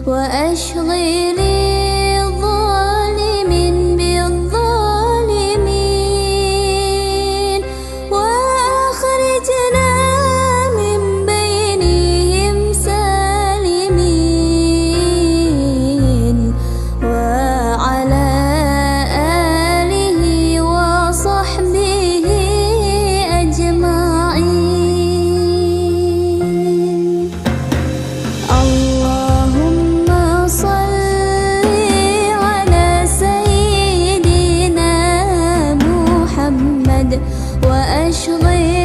وأشغل الظالمين بالظالمين وأخرجنا من بينهم سالمين وعلى آله وصحبه أجمعين. اللهم صل على سيدنا محمد وأشغل